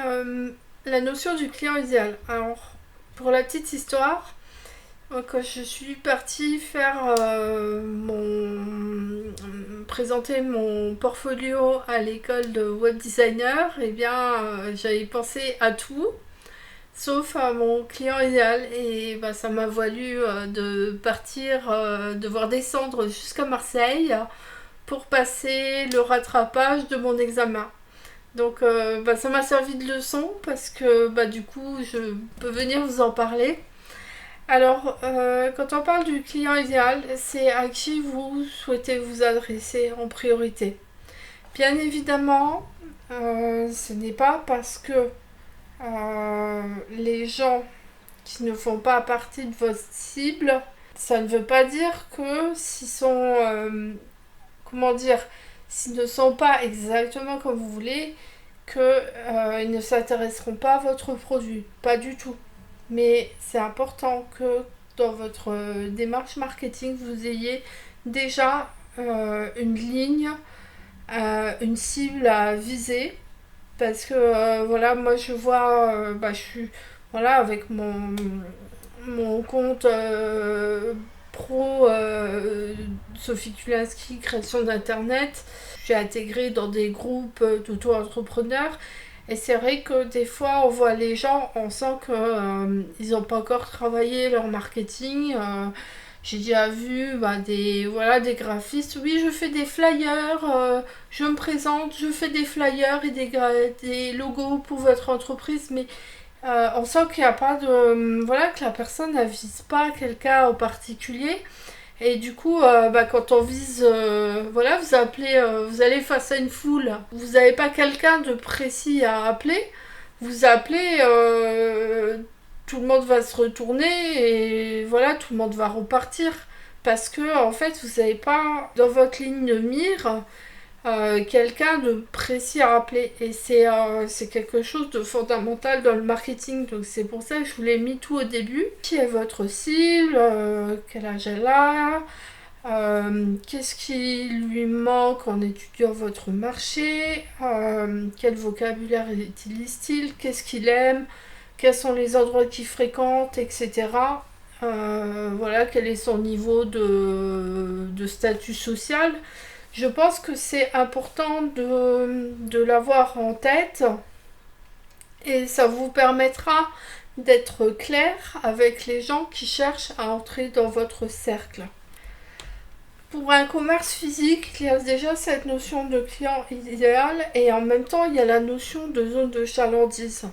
Euh, la notion du client idéal. Alors, pour la petite histoire, moi, quand je suis partie faire présenter mon portfolio à l'école de web designer, eh bien, j'avais pensé à tout, sauf à mon client idéal. Et bah, ça m'a valu de partir, devoir descendre jusqu'à Marseille pour passer le rattrapage de mon examen. Donc bah, ça m'a servi de leçon parce que bah, du coup je peux venir vous en parler. Alors quand on parle du client idéal, c'est à qui vous souhaitez vous adresser en priorité. Bien évidemment, ce n'est pas parce que les gens qui ne font pas partie de votre cible, ça ne veut pas dire que s'ils sont, comment dire, s'ils ne sont pas exactement comme vous voulez, qu'ils ne s'intéresseront pas à votre produit. Pas du tout. Mais c'est important que dans votre démarche marketing, vous ayez déjà une ligne, une cible à viser. Parce que voilà, moi je vois, bah, je suis voilà, avec mon compte pro Sophie Kulinski, création d'internet. Je suis intégrée dans des groupes d'auto-entrepreneurs. Et c'est vrai que des fois, on voit les gens, on sent qu'ils n'ont pas encore travaillé leur marketing. J'ai déjà vu bah, des graphistes. Oui, je fais des flyers, je me présente, je fais des flyers et des logos pour votre entreprise. Mais on sent qu'il n'y a pas de. Voilà, que la personne ne vise pas quelqu'un en particulier. Et du coup, bah, quand on vise, voilà, vous allez face à une foule, vous n'avez pas quelqu'un de précis à appeler, vous appelez, tout le monde va se retourner et voilà, tout le monde va repartir. Parce que, en fait, vous n'avez pas dans votre ligne de mire quelqu'un de précis à rappeler. Et c'est quelque chose de fondamental dans le marketing. Donc c'est pour ça que je vous l'ai mis tout au début. Qui est votre cible, quel âge elle a, qu'est-ce qui lui manque en étudiant votre marché, quel vocabulaire utilise-t-il, qu'est-ce qu'il aime, quels sont les endroits qu'il fréquente, etc. Voilà, quel est son niveau de statut social. Je pense que c'est important de l'avoir en tête et ça vous permettra d'être clair avec les gens qui cherchent à entrer dans votre cercle. Pour un commerce physique, il y a déjà cette notion de client idéal et en même temps il y a la notion de zone de chalandise.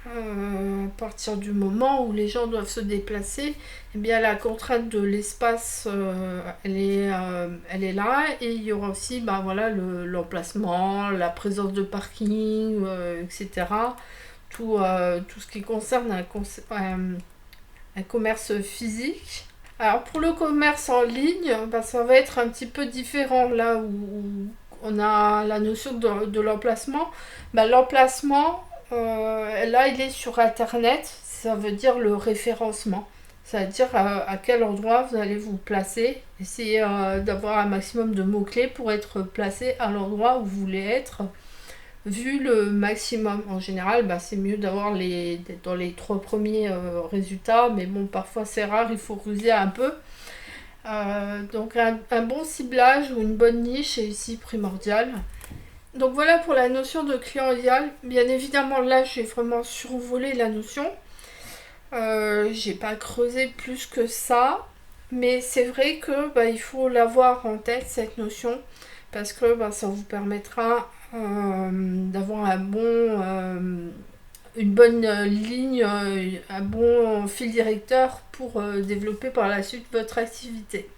À partir du moment où les gens doivent se déplacer, eh bien la contrainte de l'espace, elle est là et il y aura aussi bah, voilà, l'emplacement, la présence de parking, etc. Tout ce qui concerne un commerce physique. Alors pour le commerce en ligne, bah, ça va être un petit peu différent là où on a la notion de l'emplacement. Bah, l'emplacement, là, il est sur Internet. Ça veut dire le référencement. Ça veut dire à quel endroit vous allez vous placer. Essayez d'avoir un maximum de mots-clés pour être placé à l'endroit où vous voulez être. Vu le maximum, en général, bah, c'est mieux d'avoir dans les trois premiers résultats. Mais bon, parfois c'est rare, il faut ruser un peu. Donc un bon ciblage ou une bonne niche est ici primordial. Donc voilà pour la notion de client idéal. Bien évidemment, là, j'ai vraiment survolé la notion. J'ai pas creusé plus que ça. Mais c'est vrai que bah, il faut l'avoir en tête, cette notion. Parce que bah, ça vous permettra d'avoir une bonne ligne, un bon fil directeur pour développer par la suite votre activité.